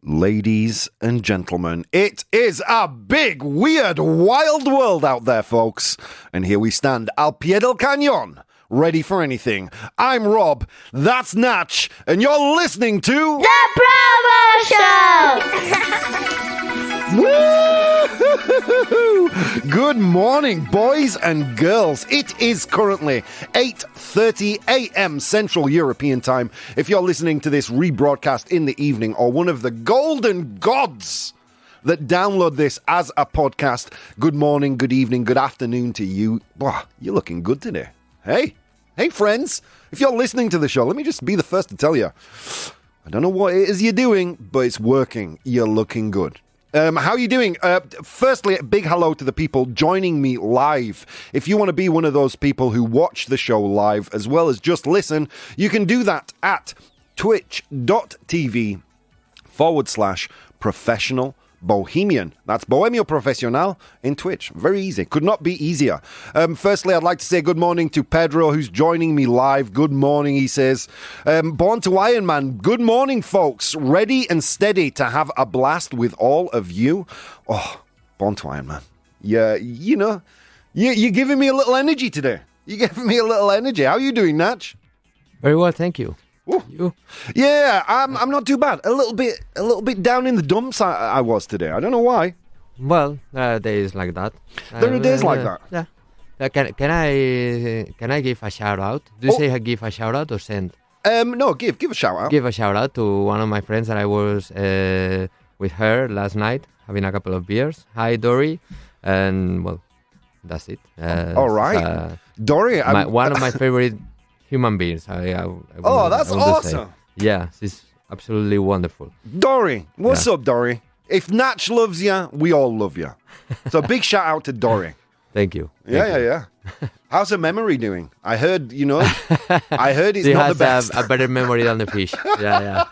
Ladies and gentlemen, it is a big, weird, wild world out there, folks. And here we stand, al pie del cañón, ready for anything. I'm Rob, that's Natch, and you're listening to... The ProBoh Show! Woo-hoo-hoo-hoo. Good morning, boys and girls. It is currently 8:30 a.m. Central European Time. If you're listening to this rebroadcast in the evening, or one of the golden gods that download this as a podcast, good morning, good evening, good afternoon to you. Wow, you're looking good today. Hey, friends, if you're listening to the show, let me just be the first to tell you, I don't know what it is you're doing, but it's working. You're looking good. How are you doing? Firstly, a big hello to the people joining me live. If you want to be one of those people who watch the show live as well as just listen, you can do that at twitch.tv/professional Bohemian. That's Bohemio Profesional in Twitch. Very easy. Could not be easier. Firstly, I'd like to say good morning to Pedro, who's joining me live. Good morning, he says. Born to Iron Man. Good morning, folks. Ready and steady to have a blast with all of you. Oh, Born to Iron Man. Yeah, you know, you're giving me a little energy today. You're giving me a little energy. How are you doing, Natch? Very well, thank you. Ooh. You? Yeah, I'm not too bad. A little bit down in the dumps I was today. I don't know why. Well, there are days like that. There are days like that. Yeah. Can I give a shout out? Do you say give a shout out or send? No, give a shout out. Give a shout out to one of my friends that I was with her last night, having a couple of beers. Hi, Dory, and well, that's it. All right, Dory. One of my favorite human beings. That's awesome. Yeah, she's absolutely wonderful. Dory, what's up, Dory? If Natch loves you, we all love you. So big shout out to Dory. Thank you. Yeah. How's her memory doing? I heard, it's she not has the best. a better memory than the fish. Yeah.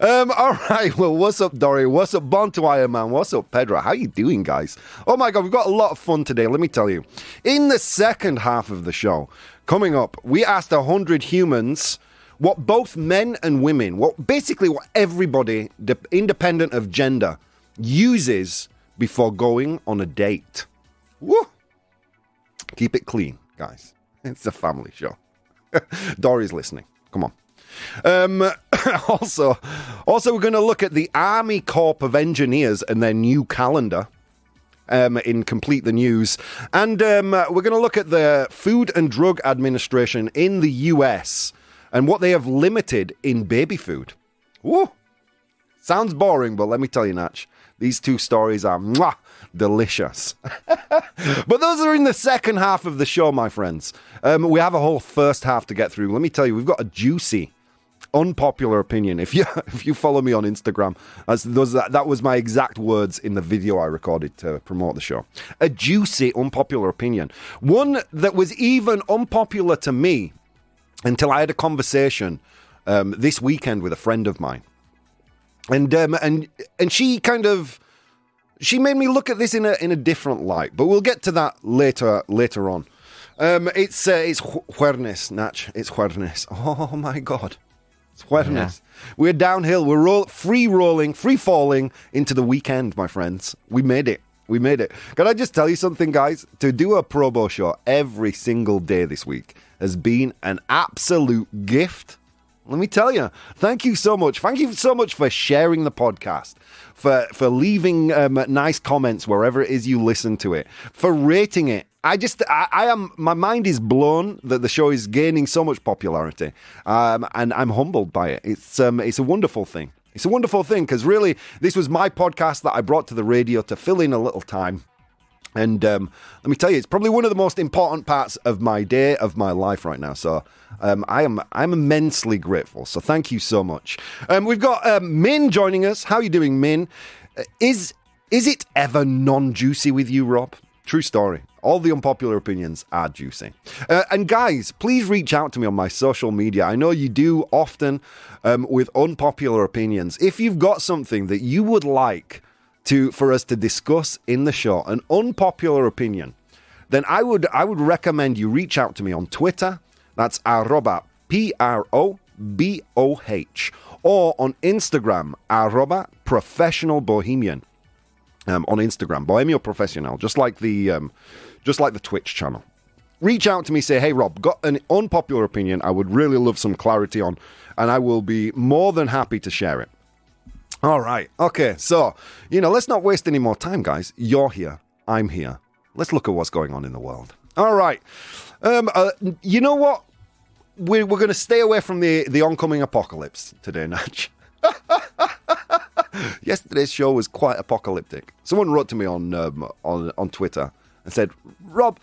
All right. Well, what's up, Dory? What's up, Born to Iron Man? What's up, Pedro? How you doing, guys? Oh my God, we've got a lot of fun today. Let me tell you. In the second half of the show, coming up, we asked 100 humans what both men and women, what everybody, independent of gender, uses before going on a date. Woo! Keep it clean, guys. It's a family show. Dory's listening. Come on. Also, we're going to look at the Army Corps of Engineers and their new calendar. In Complete the News. And we're going to look at the Food and Drug Administration in the US and what they have limited in baby food. Woo! Sounds boring, but let me tell you, Natch, these two stories are delicious. But those are in the second half of the show, my friends. We have a whole first half to get through. Let me tell you, we've got a juicy, unpopular opinion. If you follow me on Instagram, that was my exact words in the video I recorded to promote the show. A juicy, unpopular opinion. One that was even unpopular to me until I had a conversation this weekend with a friend of mine. And she she made me look at this in a different light. But we'll get to that later on. It's Jueves, Natch. It's Jueves. Oh my God. It's Jueves. Yeah. We're downhill. We're free falling into the weekend, my friends. We made it. Can I just tell you something, guys? To do a ProBoh show every single day this week has been an absolute gift. Let me tell you. Thank you so much. Thank you so much for sharing the podcast, for leaving nice comments wherever it is you listen to it, for rating it. My mind is blown that the show is gaining so much popularity, and I'm humbled by it. It's a wonderful thing. It's a wonderful thing because really, this was my podcast that I brought to the radio to fill in a little time. And let me tell you, it's probably one of the most important parts of my day, of my life right now. So I'm immensely grateful. So thank you so much. We've got Min joining us. How are you doing, Min? Is it ever non-juicy with you, Rob? True story. All the unpopular opinions are juicy. And guys, please reach out to me on my social media. I know you do often with unpopular opinions. If you've got something that you would like for us to discuss in the show, an unpopular opinion, then I would recommend you reach out to me on Twitter. That's @ProBoh BOH, or on Instagram, @professionalbohemian. On Instagram, Bohemio Professional, just like the Twitch channel. Reach out to me, say, hey Rob, got an unpopular opinion I would really love some clarity on, and I will be more than happy to share it. All right, okay, so, let's not waste any more time, guys. You're here, I'm here. Let's look at what's going on in the world. All right, you know what? We're going to stay away from the oncoming apocalypse today, Natch. Yesterday's show was quite apocalyptic. Someone wrote to me on Twitter and said, Rob,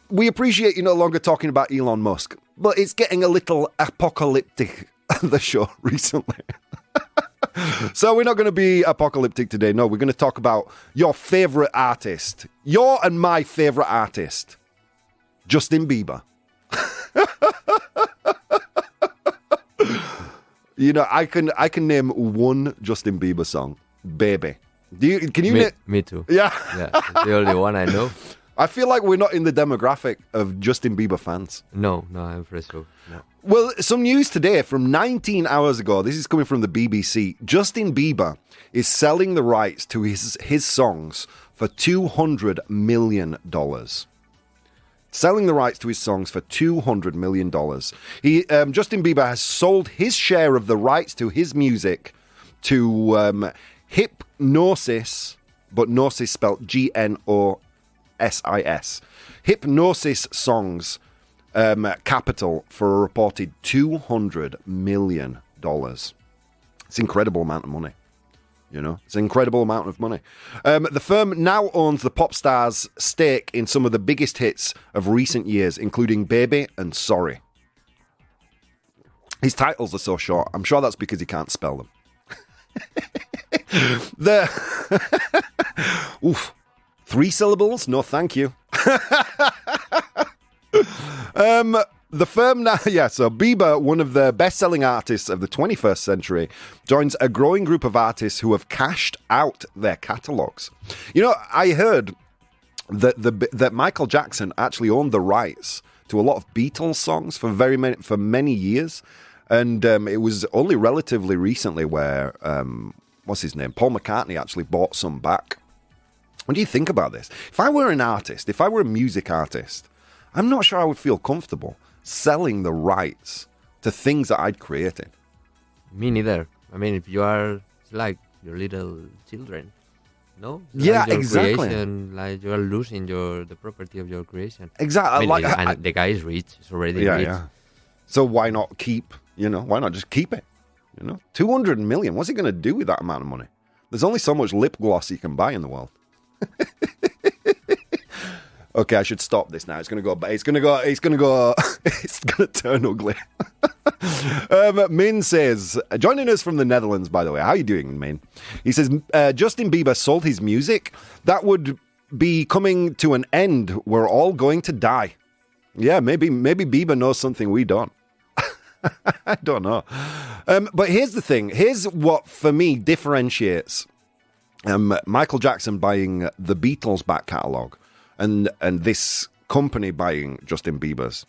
we appreciate you no longer talking about Elon Musk, but it's getting a little apocalyptic, the show recently. So we're not going to be apocalyptic today. No, we're going to talk about your favorite artist. Your and my favorite artist, Justin Bieber. I can name one Justin Bieber song, Baby. Can you? Me too. Yeah. Yeah, it's the only one I know. I feel like we're not in the demographic of Justin Bieber fans. No, I'm afraid so. No. Well, some news today from 19 hours ago. This is coming from the BBC. Justin Bieber is selling the rights to his songs for $200 million. Selling the rights to his songs for $200 million. Justin Bieber has sold his share of the rights to his music to Hypnosis, but Gnosis spelled GNOSIS. Hypnosis Songs Capital for a reported $200 million. It's an incredible amount of money. It's an incredible amount of money. The firm now owns the pop star's stake in some of the biggest hits of recent years, including Baby and Sorry. His titles are so short. I'm sure that's because he can't spell them. Oof. 3 syllables? No, thank you. The firm now, so Bieber, one of the best-selling artists of the 21st century, joins a growing group of artists who have cashed out their catalogues. I heard that Michael Jackson actually owned the rights to a lot of Beatles songs for many years, and it was only relatively recently where what's his name, Paul McCartney, actually bought some back. What do you think about this? If I were an artist, if I were a music artist, I'm not sure I would feel comfortable selling the rights to things that I'd created. Me neither. I mean, if you are like your little children, no? Yeah, your exactly. Creation, like you are losing the property of your creation. Exactly. And the guy is rich. He's already rich. Yeah. So why not keep, why not just keep it? 200 million. What's he going to do with that amount of money? There's only so much lip gloss you can buy in the world. Okay, I should stop this now. It's going to turn ugly. Min says, joining us from the Netherlands, by the way. How are you doing, Min? He says, Justin Bieber sold his music. That would be coming to an end. We're all going to die. Yeah, maybe Bieber knows something we don't. I don't know. But here's the thing. Here's what, for me, differentiates Michael Jackson buying the Beatles' back catalogue and this company buying Justin Bieber's.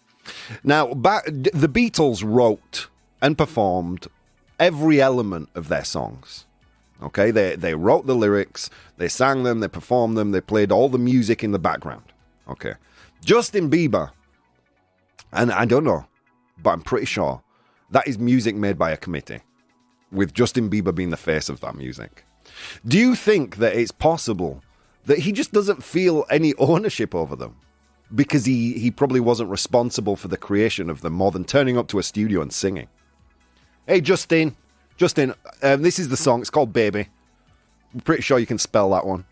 Now, the Beatles wrote and performed every element of their songs. Okay, they wrote the lyrics, they sang them, they performed them, they played all the music in the background. Okay, Justin Bieber, and I don't know, but I'm pretty sure that is music made by a committee, with Justin Bieber being the face of that music. Do you think that it's possible that he just doesn't feel any ownership over them? Because he probably wasn't responsible for the creation of them more than turning up to a studio and singing. Hey, Justin, this is the song. It's called Baby. I'm pretty sure you can spell that one.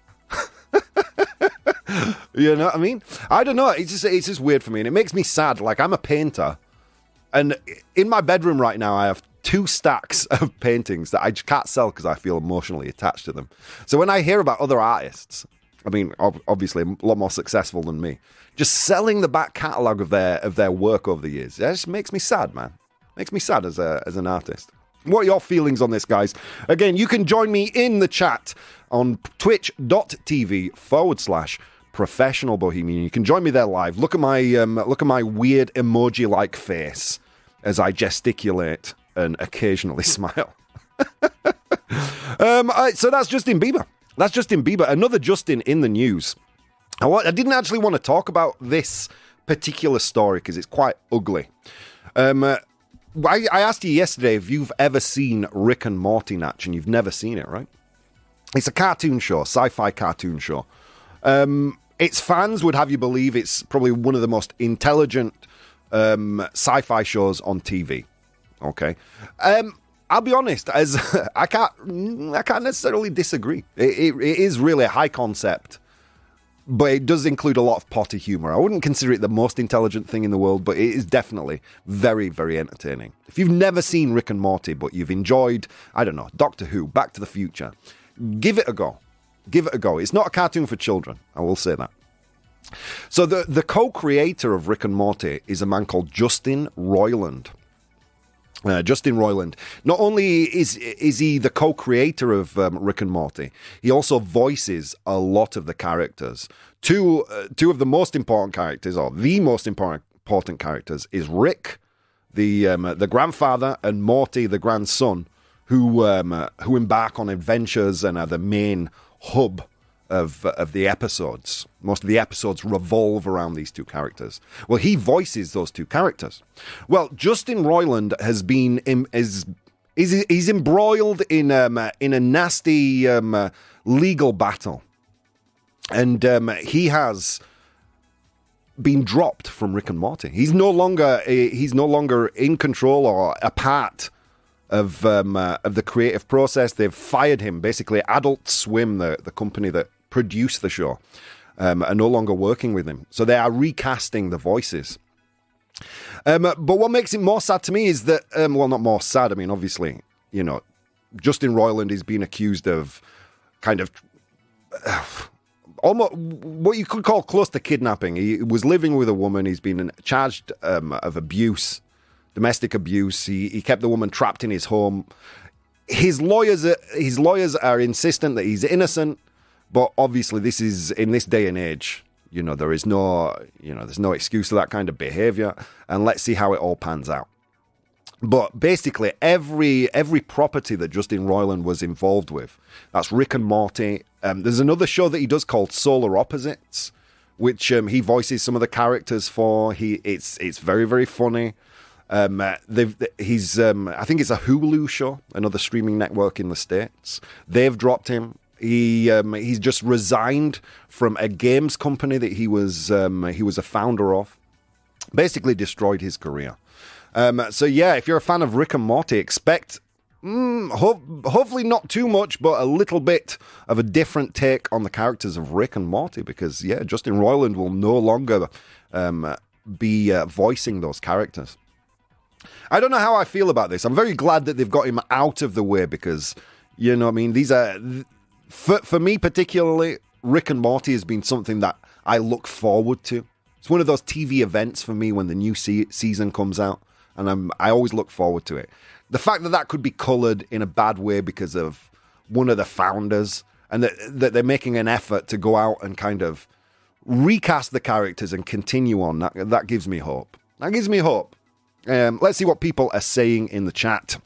You know what I mean? I don't know. It's just weird for me, and it makes me sad. Like, I'm a painter, and in my bedroom right now, I have 2 stacks of paintings that I just can't sell because I feel emotionally attached to them. So when I hear about other artists, I mean, obviously a lot more successful than me, just selling the back catalogue of their work over the years, it just makes me sad, man. Makes me sad as an artist. What are your feelings on this, guys? Again, you can join me in the chat on twitch.tv/professional bohemian. You can join me there live. Look at my weird emoji-like face. as I gesticulate and occasionally smile. So that's Justin Bieber. That's Justin Bieber. Another Justin in the news. I didn't actually want to talk about this particular story because it's quite ugly. I asked you yesterday if you've ever seen Rick and Morty, Natch, and you've never seen it, right? It's a cartoon show, sci-fi cartoon show. Its fans would have you believe it's probably one of the most intelligent sci-fi shows on TV. Okay, I'll be honest, as I can't necessarily disagree. It is really a high concept, but it does include a lot of potty humor. I wouldn't consider it the most intelligent thing in the world, but it is definitely very, very entertaining. If you've never seen Rick and Morty, but you've enjoyed, I don't know, Doctor Who, Back to the Future, give it a go. Give it a go. It's not a cartoon for children, I will say that. So the co-creator of Rick and Morty is a man called Justin Roiland. Justin Roiland. Not only is he the co-creator of Rick and Morty, he also voices a lot of the characters. Two of the most important characters, or the most important characters, is Rick, the grandfather, and Morty, the grandson, who embark on adventures and are the main hub of the episodes. Most of the episodes revolve around these two characters. Well, he voices those two characters. Well, Justin Roiland has been he's embroiled in a nasty legal battle, and he has been dropped from Rick and Morty. He's no longer in control or a part of the creative process. They've fired him. Basically, Adult Swim, the company that produced the show, are no longer working with him. So they are recasting the voices. But what makes it more sad to me is that, well, not more sad. I mean, obviously, you know, Justin Roiland is being accused of kind of almost what you could call close to kidnapping. He was living with a woman. He's been charged of abuse. Domestic abuse. He kept the woman trapped in his home. His lawyers are insistent that he's innocent, but obviously this is in this day and age. You know, there's no excuse for that kind of behavior, and let's see how it all pans out. But basically, every property that Justin Roiland was involved with, that's Rick and Morty. There's another show that he does called Solar Opposites, which he voices some of the characters for. It's very, very funny. I think it's a Hulu show, another streaming network in the States. They've dropped him. He's just resigned from a games company that he was a founder of. Basically destroyed his career. So yeah, if you're a fan of Rick and Morty, expect hopefully not too much, but a little bit of a different take on the characters of Rick and Morty, because yeah, Justin Roiland will no longer be voicing those characters. I don't know how I feel about this. I'm very glad that they've got him out of the way, because, you know, I mean, these are, for me particularly, Rick and Morty has been something that I look forward to. It's one of those TV events for me when the new season comes out, and I always look forward to it. The fact that could be coloured in a bad way because of one of the founders, and that they're making an effort to go out and kind of recast the characters and continue on, that gives me hope. That gives me hope. Let's see what people are saying in the chat.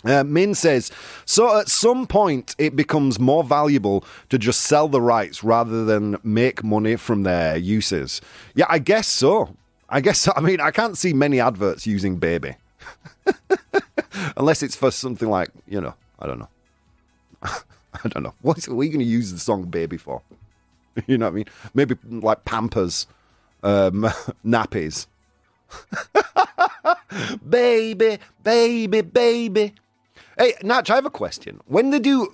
Min says, so at some point it becomes more valuable to just sell the rights rather than make money from their uses. Yeah, I guess so. I mean, I can't see many adverts using baby. Unless it's for something like, you know, I don't know. I don't know. What are you going to use the song baby for? You know what I mean? Maybe like Pampers, nappies. Baby, baby, baby. Hey, Natch, I have a question. When they do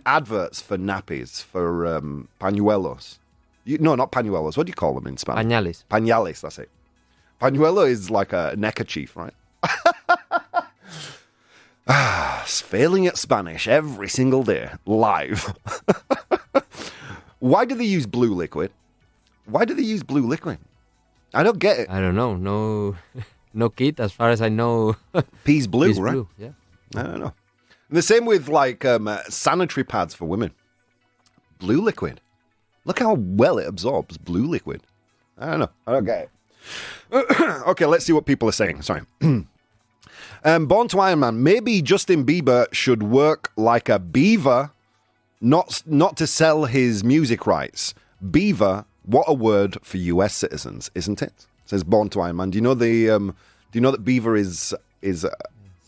adverts for nappies, for pañuelos, no, not pañuelos. What do you call them in Spanish? Pañales. Pañales, that's it. Pañuelo is like a neckerchief, right? Failing at Spanish every single day, live. Why do they use blue liquid? Why do they use blue liquid? I don't get it. I don't know. No kid, as far as I know. Peas blue, right? Blue, yeah. I don't know. And the same with like sanitary pads for women. Blue liquid. Look how well it absorbs blue liquid. I don't know. I don't get it. Okay, let's see what people are saying. Sorry. Born to Iron Man. Maybe Justin Bieber should work like a beaver, not to sell his music rights. Beaver, what a word for US citizens, isn't it? Says Born to Iron Man. Do you know that beaver is It's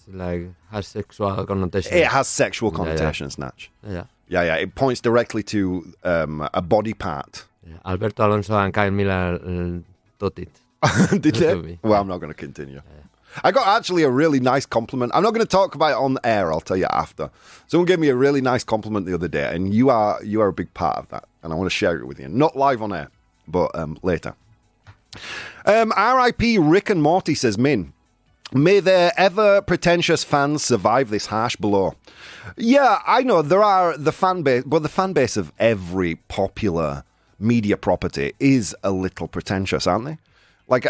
like has sexual connotations. It has sexual connotations, Natch. Yeah. Yeah. It points directly to a body part. Yeah. Alberto Alonso and Kyle Miller taught it. Did they? Well, I'm not going to continue. Yeah. I got actually a really nice compliment. I'm not going to talk about it on air. I'll tell you after. Someone gave me a really nice compliment the other day, and you are a big part of that, and I want to share it with you. Not live on air, but later. R.I.P. Rick and Morty, says Min. May their ever pretentious fans survive this harsh blow. Yeah, I know there are the fan base, but the fan base of every popular media property is a little pretentious, aren't they? Like,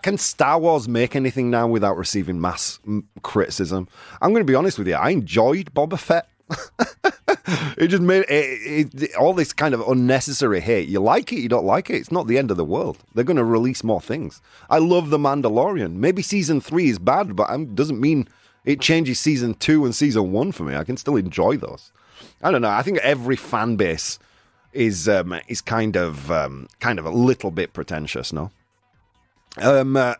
can Star Wars make anything now without receiving mass criticism? I'm going to be honest with you. I enjoyed Boba Fett. It just made all this kind of unnecessary hate. You like it, you don't like it. It's not the end of the world. They're going to release more things. I love The Mandalorian. Maybe season 3 is bad, but it doesn't mean it changes season 2 and season 1 for me. I can still enjoy those. I don't know. I think every fan base is kind of a little bit pretentious, no?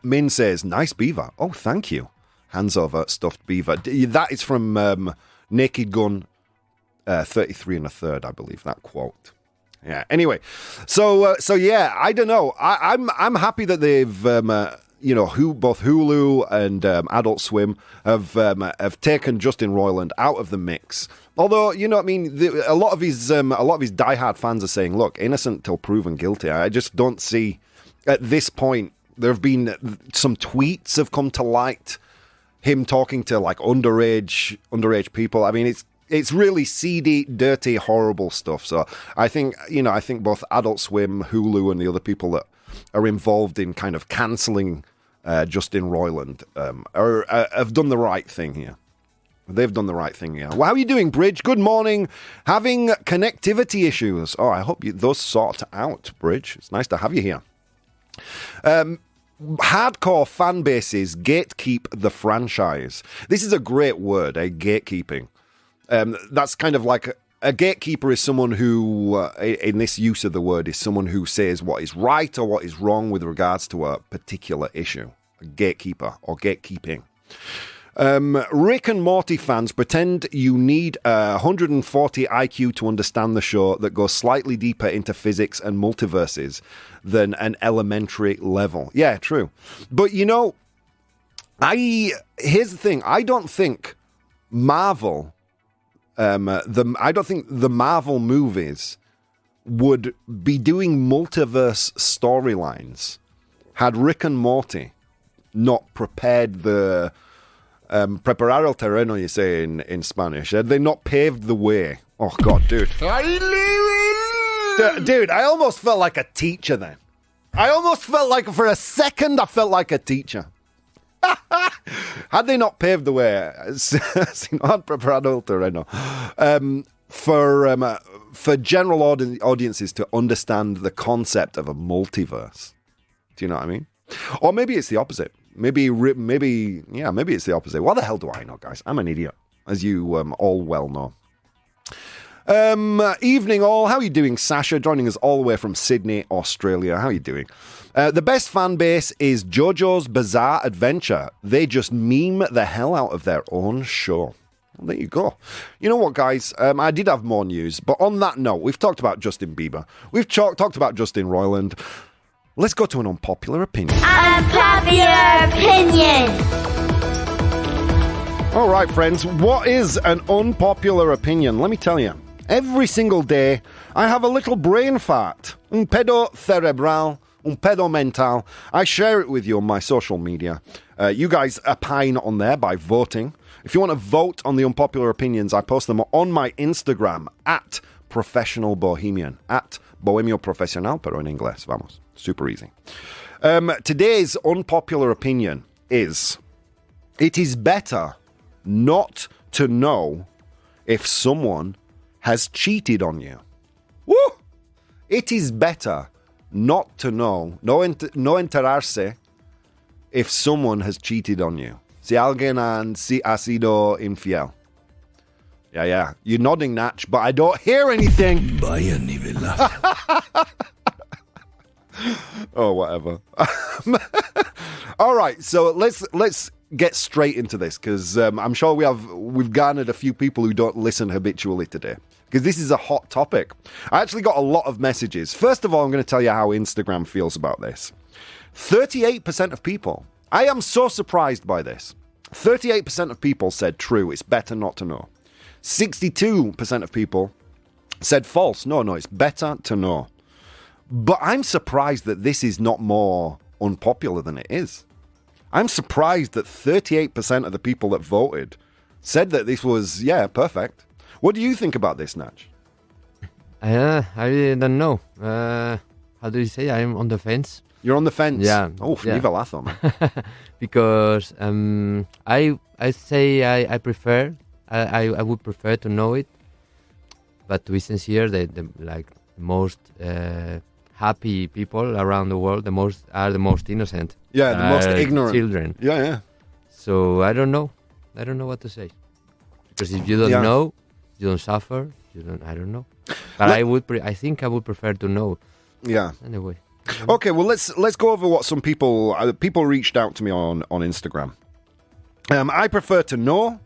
Min says, nice beaver. Oh, thank you. Hands over stuffed beaver. That is from Naked Gun 33 and a third, I believe, that quote. Yeah. Anyway, so yeah, I don't know. I'm happy that they've both Hulu and Adult Swim have taken Justin Roiland out of the mix. Although, you know what I mean, a lot of his diehard fans are saying, look, innocent till proven guilty. I just don't see at this point. There have been some tweets have come to light, him talking to like underage people. I mean, it's really seedy, dirty, horrible stuff. So I think both Adult Swim, Hulu, and the other people that are involved in kind of cancelling Justin Roiland have done the right thing here. They've done the right thing here. Well, how are you doing, Bridge? Good morning. Having connectivity issues. Oh, I hope those sort out, Bridge. It's nice to have you here. Hardcore fan bases gatekeep the franchise. This is a great word, gatekeeping. That's kind of like a gatekeeper is someone who, in this use of the word, is someone who says what is right or what is wrong with regards to a particular issue. A gatekeeper or gatekeeping. Rick and Morty fans pretend you need 140 IQ to understand the show that goes slightly deeper into physics and multiverses than an elementary level. Yeah, true. But here's the thing. I don't think Marvel, I don't think the Marvel movies would be doing multiverse storylines had Rick and Morty not prepared the preparar el terreno, you say in Spanish. Had they not paved the way? Oh, God, dude. Dude, I almost felt like a teacher then. I almost felt like, for a second, I felt like a teacher. Had they not paved the way, sin preparado el terreno, for general audiences to understand the concept of a multiverse. Do you know what I mean? Or maybe it's the opposite. Maybe it's the opposite. What the hell do I know, guys? I'm an idiot, as you all well know. Evening all. How are you doing, Sasha? Joining us all the way from Sydney, Australia. How are you doing? The best fan base is JoJo's Bizarre Adventure. They just meme the hell out of their own show. Well, there you go. You know what, guys? I did have more news, but on that note, we've talked about Justin Bieber. We've talked about Justin Roiland. Let's go to an unpopular opinion. Unpopular opinion. All right, friends. What is an unpopular opinion? Let me tell you. Every single day, I have a little brain fart. Un pedo cerebral, un pedo mental. I share it with you on my social media. You guys opine on there by voting. If you want to vote on the unpopular opinions, I post them on my Instagram at Professional Bohemian. At Bohemio Profesional, pero en inglés. Vamos. Super easy. Today's unpopular opinion is, it is better not to know if someone has cheated on you. Woo! It is better not to know, no enterarse if someone has cheated on you. Si alguien ha sido infiel. Yeah. You're nodding, Natch, but I don't hear anything. Vaya nivelazo. Oh, whatever. All right, so let's get straight into this, because I'm sure we've garnered a few people who don't listen habitually today, because this is a hot topic. I actually got a lot of messages. First of all, I'm going to tell you how Instagram feels about this. 38% of people, I am so surprised by this. 38% of people said true, it's better not to know. 62% of people said false, no, it's better to know. But I'm surprised that this is not more unpopular than it is. I'm surprised that 38% of the people that voted said that this was, perfect. What do you think about this, Natch? I really don't know. How do you say? I'm on the fence. You're on the fence? Yeah. Oh, nivelazo, man. Because I say I prefer, I would prefer to know it. But to be sincere, the most happy people around the world, the most innocent. Yeah, the most ignorant children. Yeah. So I don't know what to say, because if you don't know, you don't suffer. I don't know. But I think I would prefer to know. Yeah. Anyway. Okay, well let's go over what some people reached out to me on Instagram. I prefer to know.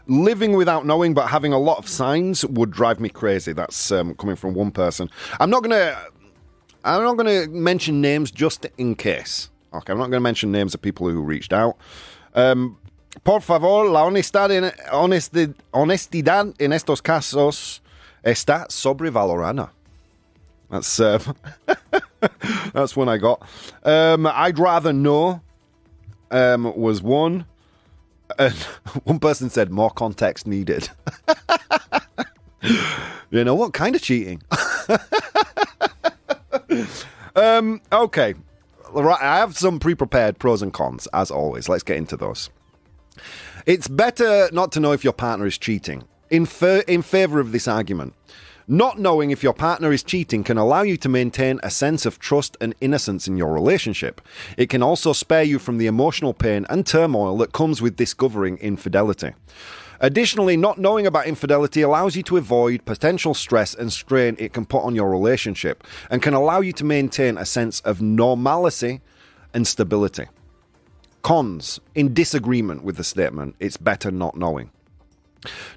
Living without knowing but having a lot of signs would drive me crazy. That's coming from one person. I'm not gonna mention names just in case. Okay, I'm not gonna mention names of people who reached out. Por favor, la honestidad en estos casos está sobrevalorada. That's one I got. I'd rather know was one. And one person said more context needed. You know, what kind of cheating? Okay. Right, I have some pre-prepared pros and cons, as always. Let's get into those. It's better not to know if your partner is cheating. In favor of this argument, not knowing if your partner is cheating can allow you to maintain a sense of trust and innocence in your relationship. It can also spare you from the emotional pain and turmoil that comes with discovering infidelity. Additionally, not knowing about infidelity allows you to avoid potential stress and strain it can put on your relationship, and can allow you to maintain a sense of normalcy and stability. Cons: in disagreement with the statement, it's better not knowing.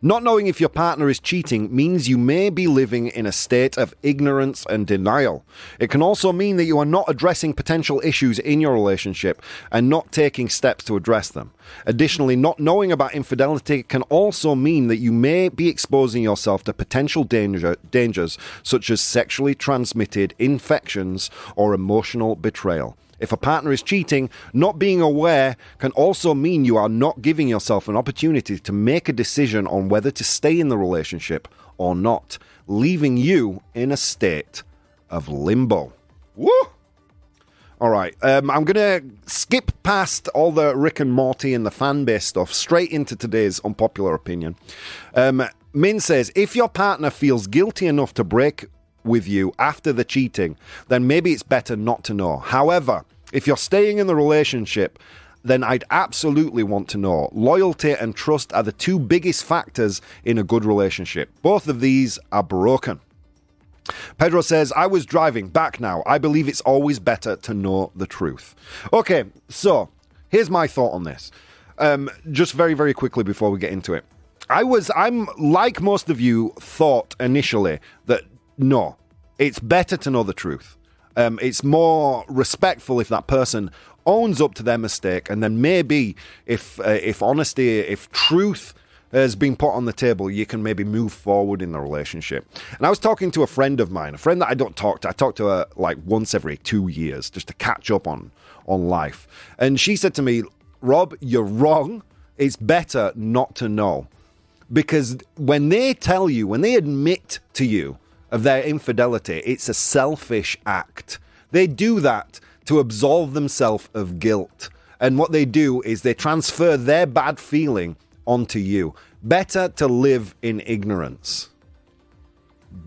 Not knowing if your partner is cheating means you may be living in a state of ignorance and denial. It can also mean that you are not addressing potential issues in your relationship and not taking steps to address them. Additionally, not knowing about infidelity can also mean that you may be exposing yourself to potential dangers such as sexually transmitted infections or emotional betrayal. If a partner is cheating, not being aware can also mean you are not giving yourself an opportunity to make a decision on whether to stay in the relationship or not, leaving you in a state of limbo. Woo! All right, I'm going to skip past all the Rick and Morty and the fan base stuff straight into today's unpopular opinion. Min says, if your partner feels guilty enough to break with you after the cheating, then maybe it's better not to know. However, if you're staying in the relationship, then I'd absolutely want to know. Loyalty and trust are the two biggest factors in a good relationship. Both of these are broken. Pedro says, I was driving, back now. I believe it's always better to know the truth. Okay, so here's my thought on this. Just very, very quickly before we get into it. I'm like most of you thought initially that no, it's better to know the truth. It's more respectful if that person owns up to their mistake, and then maybe if honesty, if truth has been put on the table, you can maybe move forward in the relationship. And I was talking to a friend of mine, a friend that I don't talk to. I talk to her like once every 2 years just to catch up on life. And she said to me, Rob, you're wrong. It's better not to know. Because when they tell you, when they admit to you of their infidelity, it's a selfish act. They do that to absolve themselves of guilt. And what they do is they transfer their bad feeling onto you. Better to live in ignorance.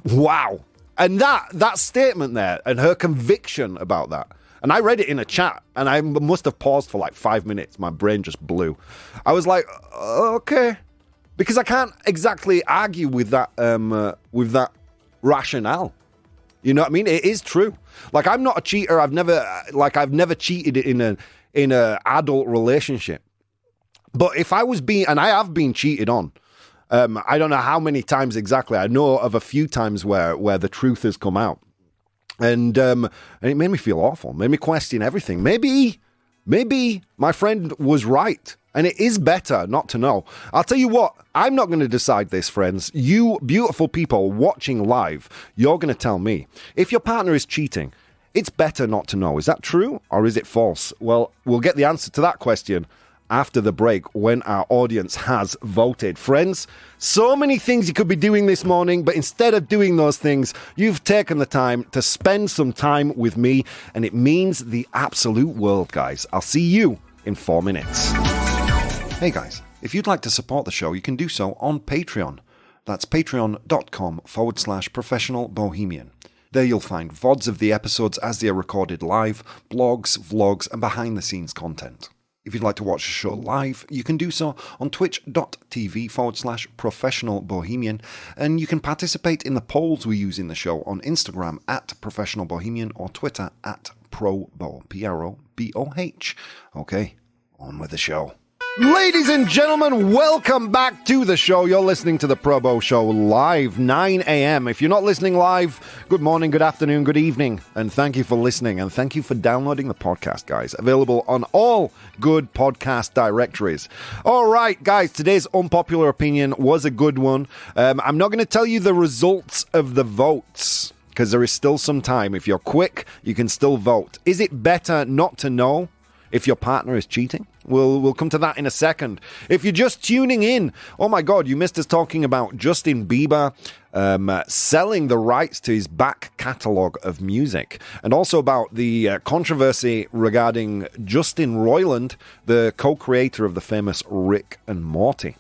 Wow. And that statement there and her conviction about that, and I read it in a chat, and I must have paused for like 5 minutes. My brain just blew. I was like, okay. Because I can't exactly argue with that rationale. You know what I mean? It is true. Like, I'm not a cheater. I've never cheated in a adult relationship. But if I was and I have been cheated on. I don't know how many times exactly. I know of a few times where the truth has come out. And it made me feel awful. Made me question everything. Maybe my friend was right. And it is better not to know. I'll tell you what, I'm not going to decide this, friends. You beautiful people watching live, you're going to tell me. If your partner is cheating, it's better not to know. Is that true or is it false? Well, we'll get the answer to that question after the break when our audience has voted. Friends, so many things you could be doing this morning, but instead of doing those things, you've taken the time to spend some time with me, and it means the absolute world, guys. I'll see you in 4 minutes. Hey guys, if you'd like to support the show, you can do so on Patreon. That's patreon.com/professional bohemian. There you'll find VODs of the episodes as they are recorded live, blogs, vlogs, and behind-the-scenes content. If you'd like to watch the show live, you can do so on twitch.tv/professional bohemian, and you can participate in the polls we use in the show on Instagram @professional bohemian or Twitter @ProBoh, ProBoh. Okay, on with the show. Ladies and gentlemen, welcome back to the show. You're listening to the ProBoh Show live, 9 a.m. If you're not listening live, good morning, good afternoon, good evening, and thank you for listening, and thank you for downloading the podcast, guys. Available on all good podcast directories. All right, guys, today's unpopular opinion was a good one. I'm not going to tell you the results of the votes, because there is still some time. If you're quick, you can still vote. Is it better not to know if your partner is cheating? We'll come to that in a second. If you're just tuning in, oh my God, you missed us talking about Justin Bieber selling the rights to his back catalogue of music, and also about the controversy regarding Justin Roiland, the co-creator of the famous Rick and Morty.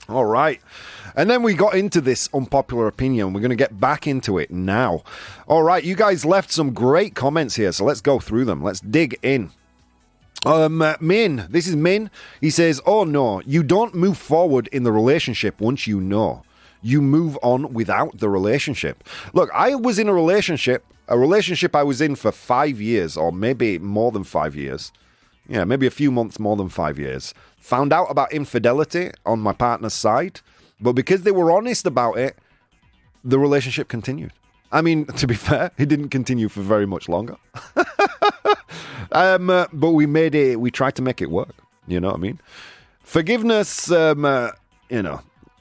All right. And then we got into this unpopular opinion. We're going to get back into it now. All right. You guys left some great comments here, so let's go through them. Let's dig in. Min, this is Min. He says, oh no, you don't move forward in the relationship once you know. You move on without the relationship. Look, I was in a relationship I was in for 5 years, or maybe more than 5 years. Yeah, maybe a few months more than 5 years. Found out about infidelity on my partner's side, but because they were honest about it, the relationship continued. I mean, to be fair, it didn't continue for very much longer. But we tried to make it work. You know what I mean? Forgiveness,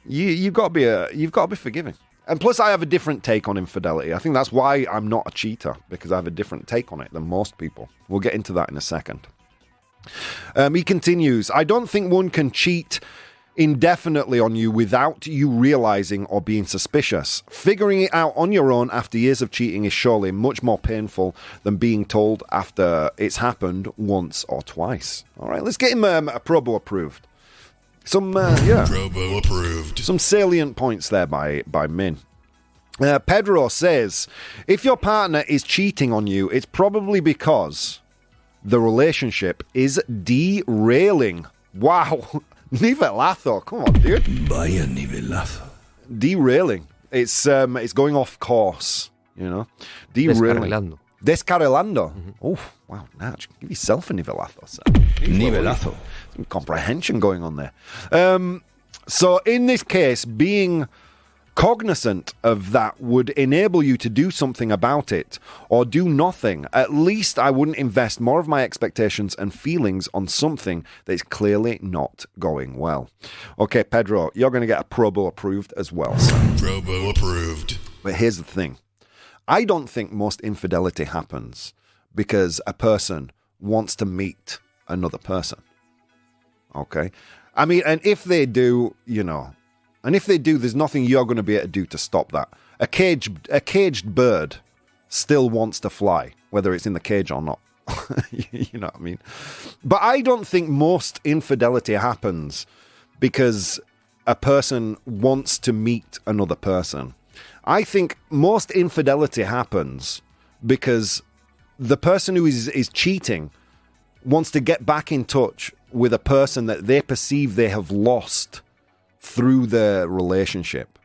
you've got to be forgiving. And plus, I have a different take on infidelity. I think that's why I'm not a cheater, because I have a different take on it than most people. We'll get into that in a second. He continues, I don't think one can cheat indefinitely on you without you realizing or being suspicious. Figuring it out on your own after years of cheating is surely much more painful than being told after it's happened once or twice. All right, let's get him a ProBoh approved. ProBoh approved. Some salient points there by Min. Pedro says, if your partner is cheating on you, it's probably because the relationship is derailing. Wow. Nivelazo, come on, dude. Vaya nivelazo. Derailing. It's going off course, you know. Derailing. Descarrilando. Mm-hmm. Oh, wow, Natch, give yourself a nivelazo. So. Nivelazo. Some comprehension going on there. So in this case, being cognizant of that would enable you to do something about it or do nothing. At least I wouldn't invest more of my expectations and feelings on something that is clearly not going well. Okay, Pedro, you're going to get a ProBoh approved as well. So. ProBoh approved. But here's the thing. I don't think most infidelity happens because a person wants to meet another person. Okay? I mean, and if they do, there's nothing you're going to be able to do to stop that. A caged bird still wants to fly, whether it's in the cage or not. You know what I mean? But I don't think most infidelity happens because a person wants to meet another person. I think most infidelity happens because the person who is cheating wants to get back in touch with a person that they perceive they have lost through the relationship.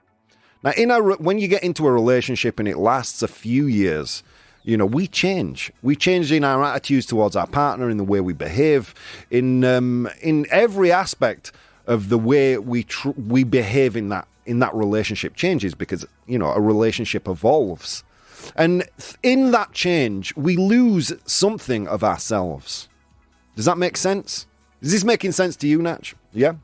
Now, when you get into a relationship and it lasts a few years, you know, we change. We change in our attitudes towards our partner, in the way we behave, in every aspect of the way we behave in that relationship changes, because, you know, a relationship evolves. And in that change, we lose something of ourselves. Does that make sense? Is this making sense to you, Natch? Yeah?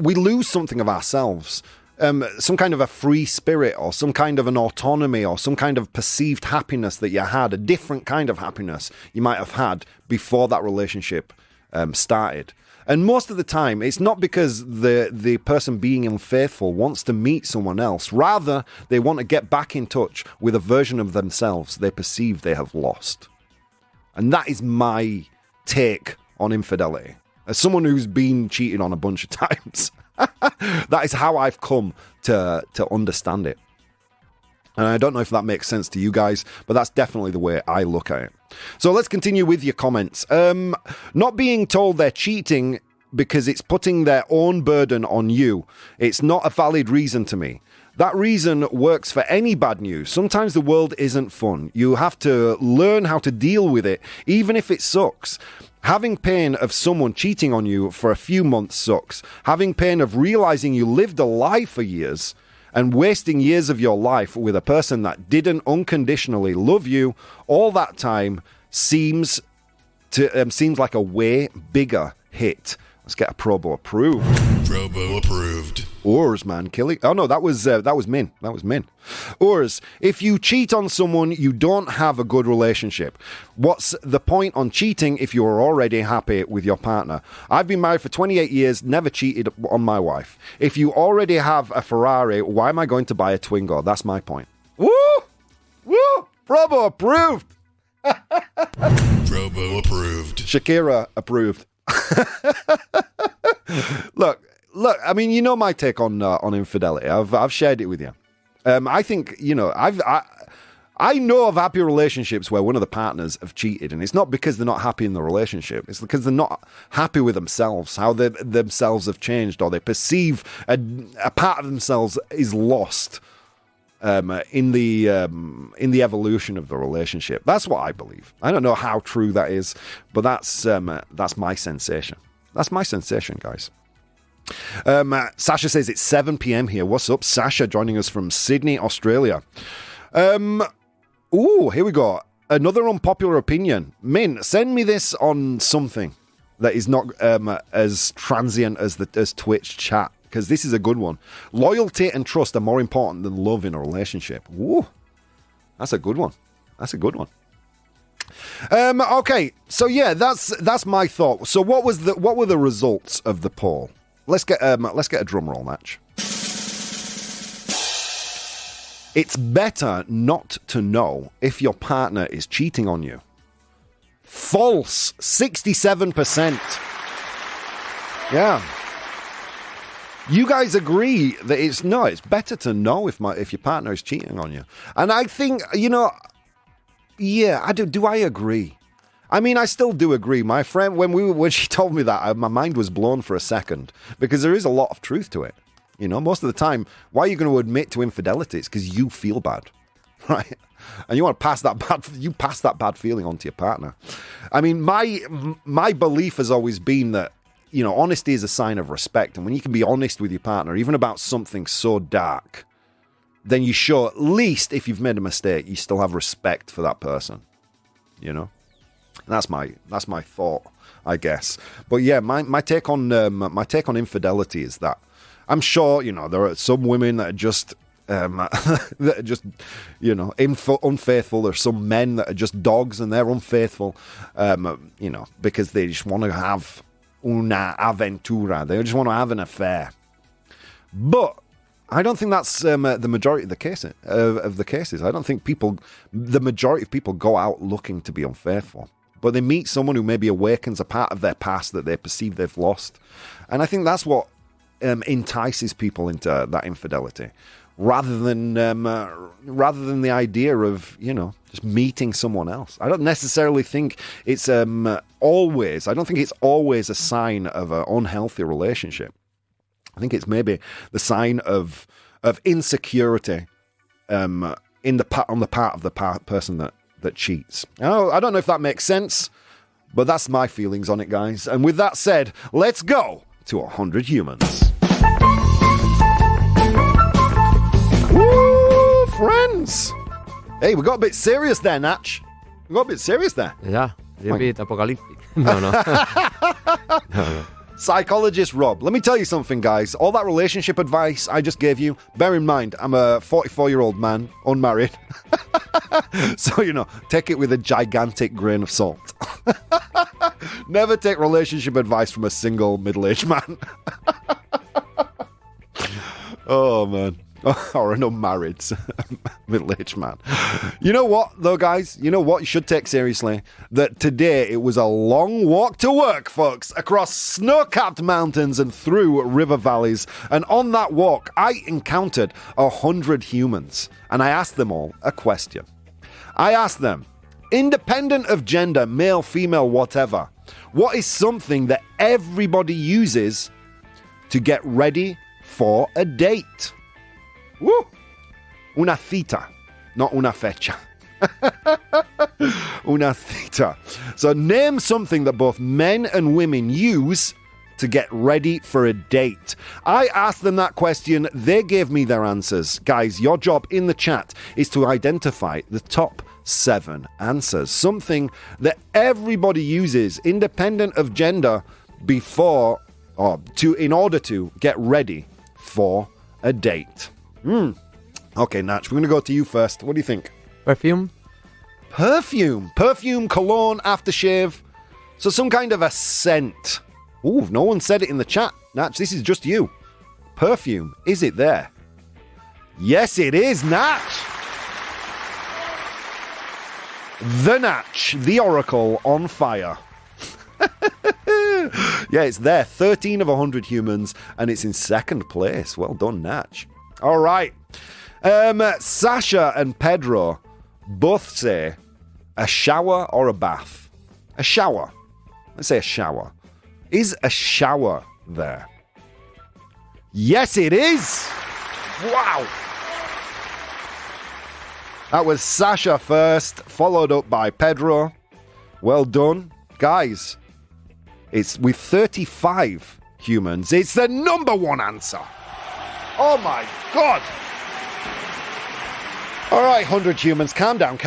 We lose something of ourselves. Some kind of a free spirit, or some kind of an autonomy, or some kind of perceived happiness that you had, a different kind of happiness you might have had before that relationship started. And most of the time, it's not because the person being unfaithful wants to meet someone else. Rather, they want to get back in touch with a version of themselves they perceive they have lost. And that is my take on infidelity. As someone who's been cheated on a bunch of times, that is how I've come to understand it. And I don't know if that makes sense to you guys, but that's definitely the way I look at it. So let's continue with your comments. Not being told they're cheating because it's putting their own burden on you. It's not a valid reason to me. That reason works for any bad news. Sometimes the world isn't fun. You have to learn how to deal with it, even if it sucks. Having pain of someone cheating on you for a few months sucks. Having pain of realizing you lived a lie for years and wasting years of your life with a person that didn't unconditionally love you all that time seems like a way bigger hit. Let's get a ProBoh approved. ProBoh approved. Urs, man, killing. Oh no, that was Min. That was Min. Urs, if you cheat on someone, you don't have a good relationship. What's the point on cheating if you are already happy with your partner? I've been married for 28 years, never cheated on my wife. If you already have a Ferrari, why am I going to buy a Twingo? That's my point. Woo! Woo! ProBoh approved. ProBoh approved. Shakira approved. Look. I mean, you know my take on infidelity. I've shared it with you. I think, you know, I know of happy relationships where one of the partners have cheated, and it's not because they're not happy in the relationship. It's because they're not happy with themselves, how they themselves have changed, or they perceive a part of themselves is lost in the evolution of the relationship. That's what I believe. I don't know how true that is, but that's my sensation. That's my sensation, guys. Sasha says it's 7 p.m. here. What's up, Sasha? Joining us from Sydney, Australia. Here we go. Another unpopular opinion. Min, send me this on something that is not as transient as Twitch chat, because this is a good one. Loyalty and trust are more important than love in a relationship. Ooh, that's a good one. That's a good one. Okay, so yeah, that's my thought. So what were the results of the poll? Let's get a drum roll match. It's better not to know if your partner is cheating on you. False, 67%. Yeah. You guys agree that it's better to know if your partner is cheating on you. And I think, you know, yeah, I do. Do I agree? I mean, I still do agree. My friend, when she told me that, my mind was blown for a second, because there is a lot of truth to it. You know, most of the time, why are you going to admit to infidelity? It's because you feel bad, right? And you want to pass that bad feeling on to your partner. I mean, my belief has always been that, you know, honesty is a sign of respect, and when you can be honest with your partner, even about something so dark, then you show, at least if you've made a mistake, you still have respect for that person. You know. That's my thought, I guess. But yeah, my take on infidelity is that I'm sure, you know, there are some women that are just you know, unfaithful. There's some men that are just dogs and they're unfaithful, you know, because they just want to have una aventura. They just want to have an affair. But I don't think that's the majority of the cases. I don't think the majority of people go out looking to be unfaithful. But they meet someone who maybe awakens a part of their past that they perceive they've lost. And I think that's what entices people into that infidelity. rather than the idea of, just meeting someone else. I don't necessarily think it's always a sign of an unhealthy relationship. I think it's maybe the sign of insecurity on the part of the person that cheats. I don't know if that makes sense, but that's my feelings on it, guys. And with that said, let's go to 100 humans. Woo, friends! Hey, we got a bit serious there, Natch. We got a bit serious there. Yeah, a little bit apocalyptic. No. No. Psychologist Rob, let me tell you something, guys. All that relationship advice I just gave you, bear in mind, I'm a 44-year-old man, unmarried. So, take it with a gigantic grain of salt. Never take relationship advice from a single middle-aged man. Oh, man. Or an unmarried middle-aged man. You know what, though, guys? You know what you should take seriously? That today it was a long walk to work, folks, across snow-capped mountains and through river valleys. And on that walk, I encountered 100 humans. And I asked them all a question. I asked them, independent of gender, male, female, whatever, what is something that everybody uses to get ready for a date? Woo! Una cita, not una fecha. Una cita. So name something that both men and women use to get ready for a date. I asked them that question. They gave me their answers. Guys, your job in the chat is to identify the top 7 answers. Something that everybody uses, independent of gender, in order to get ready for a date. Okay, Natch, we're going to go to you first. What do you think? Perfume? Perfume, cologne, aftershave. So some kind of a scent. Ooh, no one said it in the chat. Natch, this is just you. Perfume, is it there? Yes, it is, Natch. The Natch, the Oracle on fire. Yeah, it's there. 13 of 100 humans, and it's in second place. Well done, Natch. All right. Sasha and Pedro both say a shower or a bath. A shower. Let's say a shower. Is a shower there? Yes, it is. Wow. That was Sasha first, followed up by Pedro. Well done. Guys, it's with 35 humans. It's the number one answer. Oh my God. All right, 100 humans, calm down.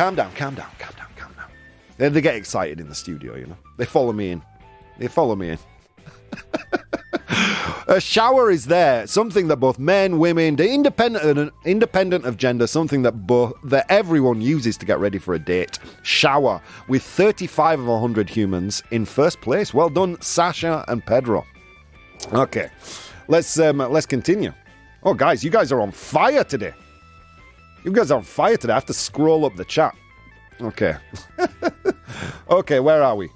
Then they get excited in the studio, They follow me in. A shower is there, something that both men, women, independent of gender, something that everyone uses to get ready for a date. Shower, with 35 of 100 humans in first place. Well done, Sasha and Pedro. Okay, let's continue. Oh, guys, you guys are on fire today. I have to scroll up the chat. Okay. Okay, where are we?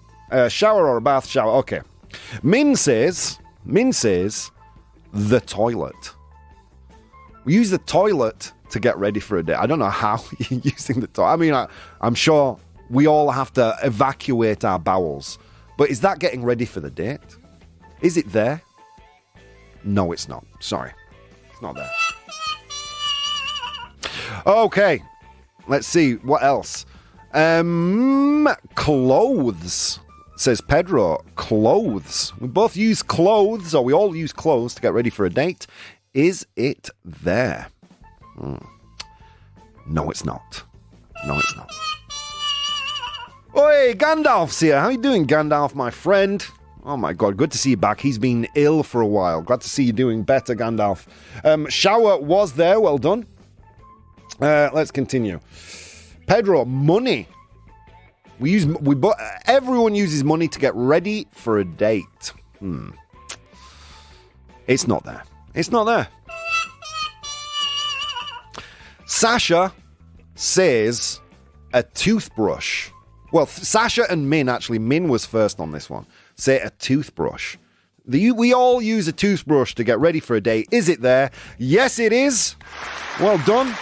Shower or a bath? Shower. Okay. Min says the toilet. We use the toilet to get ready for a day. I don't know how you're using the toilet. I mean, I'm sure we all have to evacuate our bowels. But is that getting ready for the date? Is it there? No, it's not. Sorry. It's not there. Okay. Let's see. What else? Clothes. Says Pedro. Clothes. We both use clothes, or we all use clothes to get ready for a date. Is it there? No, it's not. Oi, Gandalf's here. How you doing, Gandalf, my friend? Oh my God, good to see you back. He's been ill for a while. Glad to see you doing better, Gandalf. Shower was there. Well done. Let's continue. Pedro, money. Everyone uses money to get ready for a date. It's not there. Sasha says a toothbrush. Well, Sasha and Min, actually. Min was first on this one. Say a toothbrush. We all use a toothbrush to get ready for a date. Is it there? Yes, it is. Well done.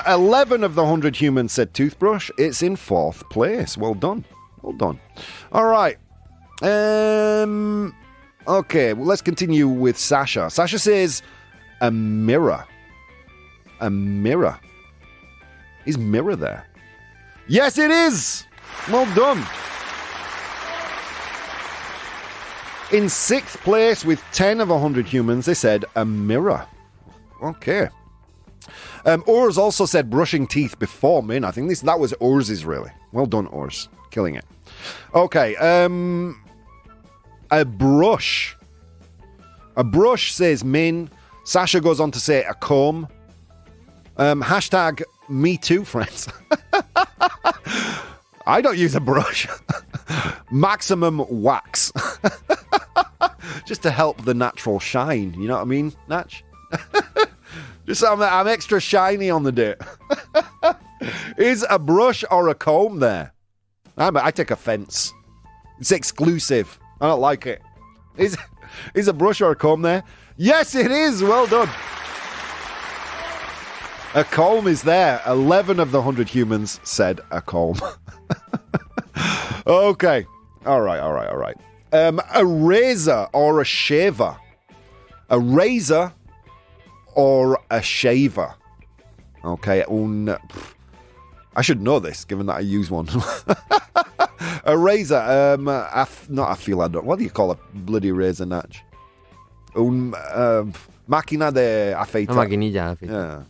11 of the 100 humans said toothbrush. It's in 4th place. Well done. Well done. All right. Okay, well, let's continue with Sasha. Sasha says a mirror. A mirror. Is mirror there? Yes, it is. Well done. In 6th place with 10 of 100 humans, they said a mirror. Okay. Urs also said brushing teeth before min. I think that was Urs's, really. Well done, Urs. Killing it. Okay. A brush. A brush says min. Sasha goes on to say a comb. Hashtag me too, friends. I don't use a brush. Maximum wax. Just to help the natural shine. You know what I mean, Natch? Just I'm extra shiny on the day. Is a brush or a comb there? I take offence. It's exclusive. I don't like it. Is a brush or a comb there? Yes, it is. Well done. A comb is there. 11 of the 100 humans said a comb. Okay. All right. A razor or a shaver? A razor or a shaver? Okay. I should know this, given that I use one. A razor. Not afilador. What do you call a bloody razor, Natch? Máquina de afeitar. Una maquinilla de afeitar. Yeah.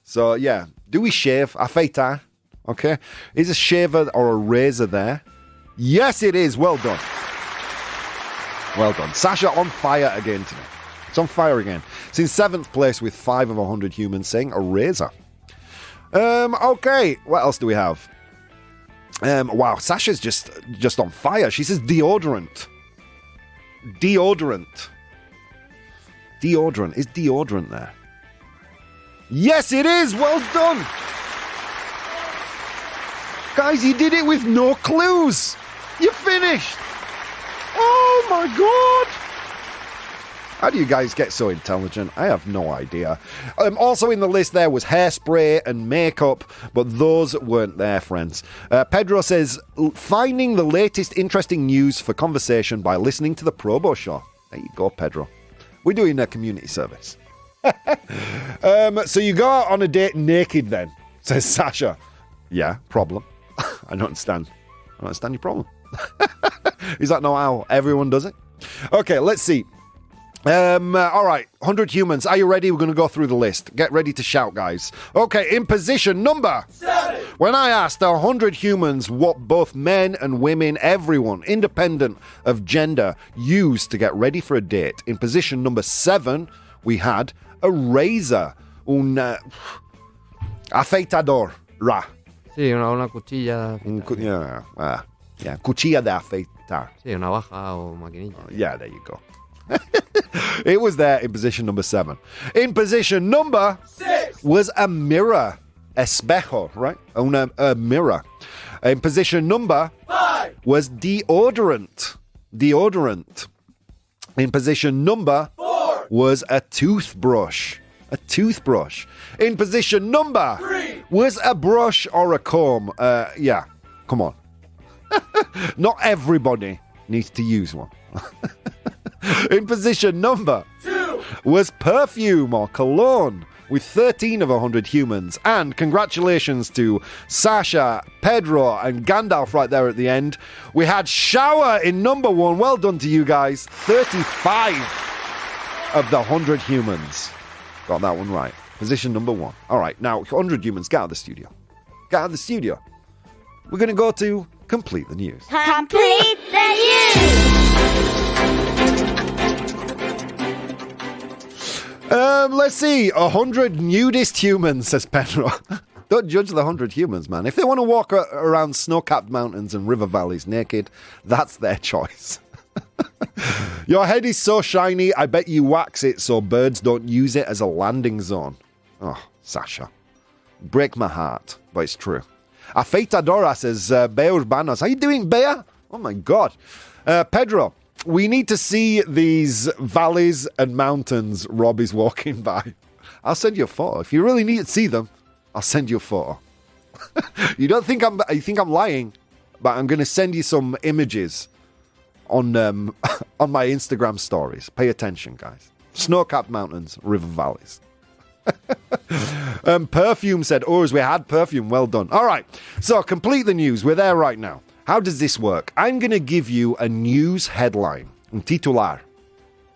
So, yeah. Do we shave? Afeitar. Okay. Is a shaver or a razor there? Yes, it is. Well done. Well done. Sasha on fire again today. It's on fire again. It's in 7th place with 5 of 100 humans saying a razor. Okay. What else do we have? Wow, Sasha's just on fire. She says deodorant. Deodorant. Deodorant. Is deodorant there? Yes, it is. Well done. Guys, you did it with no clues. You finished. Oh, my God. How do you guys get so intelligent? I have no idea. Also in the list there was hairspray and makeup, but those weren't there, friends. Pedro says, finding the latest interesting news for conversation by listening to the ProBoh Show. There you go, Pedro. We're doing a community service. So you go out on a date naked then, says Sasha. Yeah, problem. I don't understand. I don't understand your problem. Is that not how everyone does it? Okay, let's see. All right, 100 humans. Are you ready? We're going to go through the list. Get ready to shout, guys. Okay, in position number 7. When I asked 100 humans what both men and women, everyone, independent of gender, use to get ready for a date, in position number 7, we had a razor. Un afeitador. Ra. Sí, una cuchilla. Cuchilla de afeitar. Sí, una navaja o maquinilla. Yeah, there you go. It was there in position number 7. In position number 6 was a mirror. Espejo, right? A mirror. In position number 5 was deodorant. Deodorant. In position number 4 was a toothbrush. A toothbrush. In position number 3 was a brush or a comb. Yeah, come on. Not everybody needs to use one. In position number 2 was perfume or cologne with 13 of 100 humans. And congratulations to Sasha, Pedro, and Gandalf right there at the end. We had shower in number 1. Well done to you guys. 35 of the 100 humans. Got that one right. Position number 1. All right, now 100 humans, get out of the studio. Get out of the studio. We're going to go to Complete the News. Complete the news! Let's see. 100 nudist humans, says Pedro. Don't judge the 100 humans, man. If they want to walk around snow-capped mountains and river valleys naked, that's their choice. Your head is so shiny, I bet you wax it so birds don't use it as a landing zone. Oh, Sasha. Break my heart, but it's true. Afeitadora says, Bea Urbanos. How you doing, Bea? Oh, my God. Pedro. We need to see these valleys and mountains Rob is walking by. I'll send you a photo. If you really need to see them, I'll send you a photo. You think I'm lying, but I'm going to send you some images on my Instagram stories. Pay attention, guys. Snow-capped mountains, river valleys. Perfume said, as we had perfume. Well done. All right. So complete the news. We're there right now. How does this work? I'm going to give you a news headline, un titular.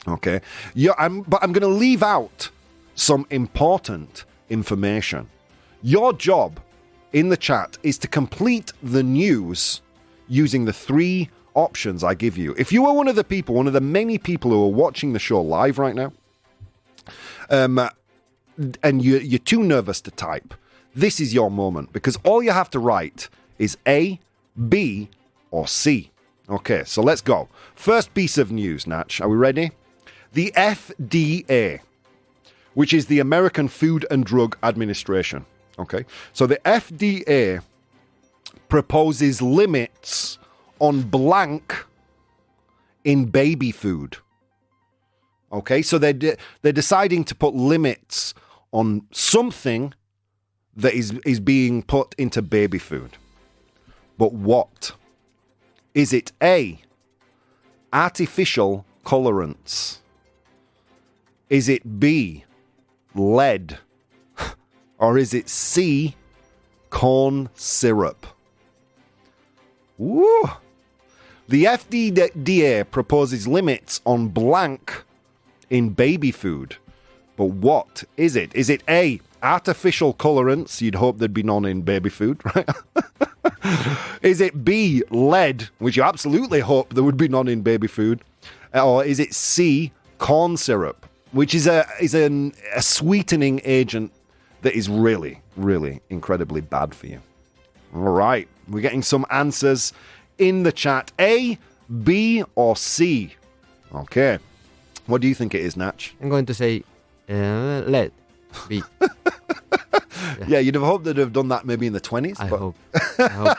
Okay. But I'm going to leave out some important information. Your job in the chat is to complete the news using the 3 options I give you. If you are one of the many people who are watching the show live right now, and you're too nervous to type, this is your moment, because all you have to write is A, B, or C. Okay, so let's go. First piece of news, Natch. Are we ready? The FDA, which is the American Food and Drug Administration. Okay, so the FDA proposes limits on blank in baby food. Okay, so they're deciding to put limits on something that is being put into baby food. But what? Is it A, artificial colorants? Is it B, lead? Or is it C, corn syrup? Woo! The FDA proposes limits on blank in baby food. But what is it? Is it A, artificial colorants? You'd hope there'd be none in baby food, right? Is it B, lead, which you absolutely hope there would be none in baby food? Or is it C, corn syrup, which is a sweetening agent that is really, really incredibly bad for you? All right, we're getting some answers in the chat. A, B, or C? Okay. What do you think it is, Natch? I'm going to say lead. B. Yeah, you'd have hoped they'd have done that maybe in the 20s. I hope so.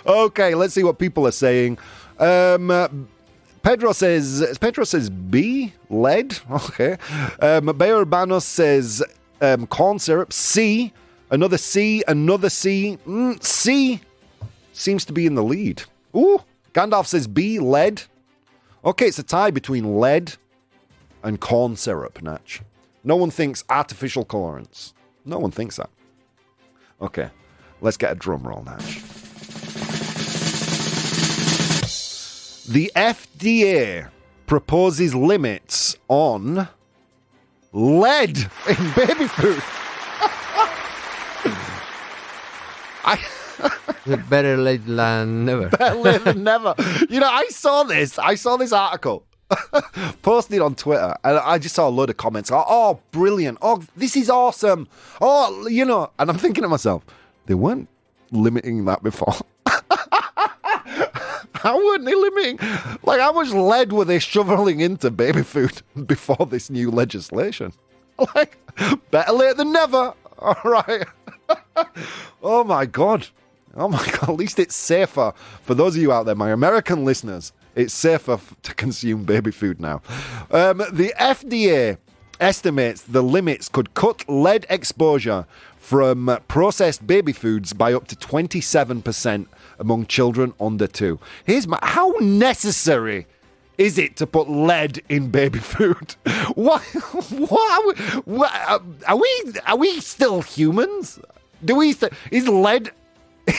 Okay, let's see what people are saying. Pedro says B, lead. Okay. Bayer Banos says corn syrup. C, another C, another C. C seems to be in the lead. Ooh, Gandalf says B, lead. Okay, it's a tie between lead and corn syrup, Natch. No one thinks artificial colorants. No one thinks that. Okay, let's get a drum roll, Natch. The FDA proposes limits on lead in baby food. Better late than never. Better late than never. You know, I saw this article posted on Twitter, and I just saw a load of comments. Oh, brilliant. Oh, this is awesome. Oh, you know, and I'm thinking to myself, they weren't limiting that before. How weren't they limiting? Like, how much lead were they shoveling into baby food before this new legislation? Like, better late than never. All right. Oh, my God. At least it's safer. For those of you out there, my American listeners, it's safer to consume baby food now. The FDA estimates the limits could cut lead exposure from processed baby foods by up to 27% among children under 2. How necessary is it to put lead in baby food? What are we still humans?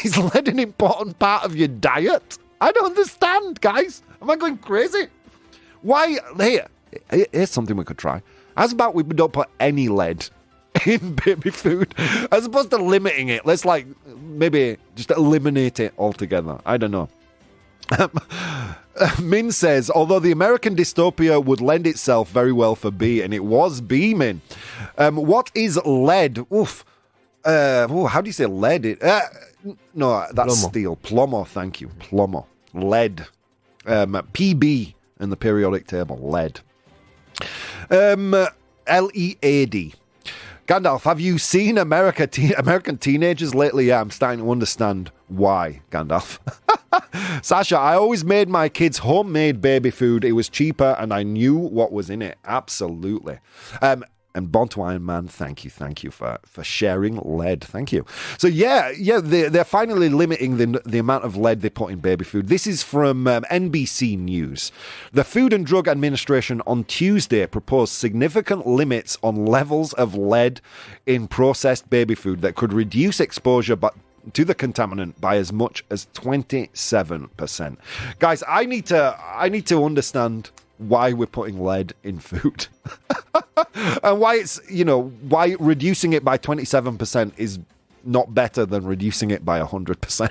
Is lead an important part of your diet? I don't understand, guys. Am I going crazy? Why? Here's something we could try. How's about we don't put any lead in baby food, as opposed to limiting it? Let's maybe just eliminate it altogether. I don't know. Min says, although the American dystopia would lend itself very well for B, and it was B, Min. What is lead? Oof. How do you say lead? No, that's Plomo. steel. Plomo, thank you. Plomo. Lead. PB in the periodic table. Lead. LEAD. Gandalf, have you seen American teenagers lately? Yeah, I'm starting to understand Why, Gandalf? Sasha, I always made my kids homemade baby food. It was cheaper and I knew what was in it. Absolutely. And Born to Iron Man, thank you for sharing lead. Thank you. So they're finally limiting the amount of lead they put in baby food. This is from NBC News. The Food and Drug Administration on Tuesday proposed significant limits on levels of lead in processed baby food that could reduce exposure to the contaminant by as much as 27%. Guys, I need to understand why we're putting lead in food. And why why reducing it by 27% is not better than reducing it by 100%.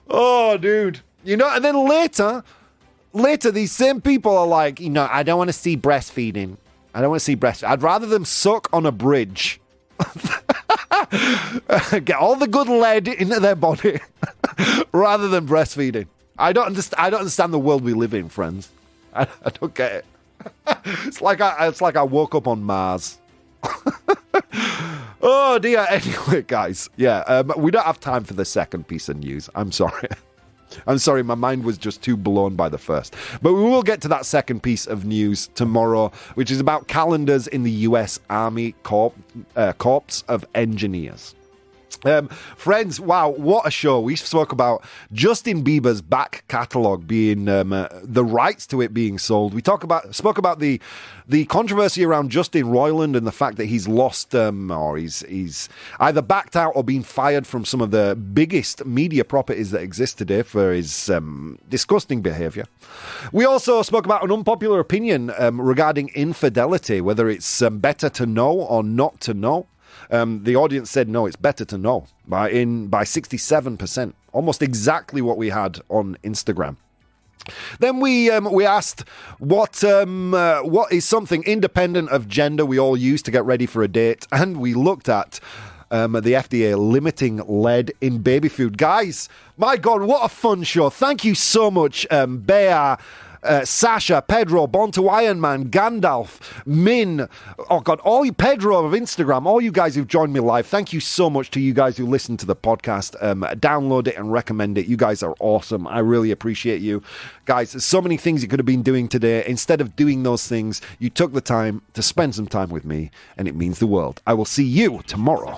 Oh, dude. And then later, these same people are like, I don't want to see breastfeeding. I'd rather them suck on a bridge. Get all the good lead into their body rather than breastfeeding. I don't understand the world we live in, friends. I don't get it. It's like I woke up on Mars. Oh dear. Anyway, guys, we don't have time for the second piece of news. I'm sorry. My mind was just too blown by the first. But we will get to that second piece of news tomorrow, which is about calendars in the US Army Corps of Engineers. Friends, wow, what a show. We spoke about Justin Bieber's back catalogue being the rights to it being sold. We spoke about the controversy around Justin Roiland and the fact that he's lost or he's either backed out or been fired from some of the biggest media properties that exist today for his disgusting behaviour. We also spoke about an unpopular opinion regarding infidelity, whether it's better to know or not to know. The audience said no, it's better to know by 67%, almost exactly what we had on Instagram. Then we asked what is something independent of gender we all use to get ready for a date, and we looked at the FDA limiting lead in baby food. Guys, my God, what a fun show! Thank you so much, Bea. Sasha, Pedro, Born to Iron Man, Gandalf, Min, Pedro of Instagram, all you guys who've joined me live, thank you so much to you guys who listen to the podcast, download it and recommend it. You guys are awesome. I really appreciate you. Guys, there's so many things you could have been doing today. Instead of doing those things, you took the time to spend some time with me, and it means the world. I will see you tomorrow.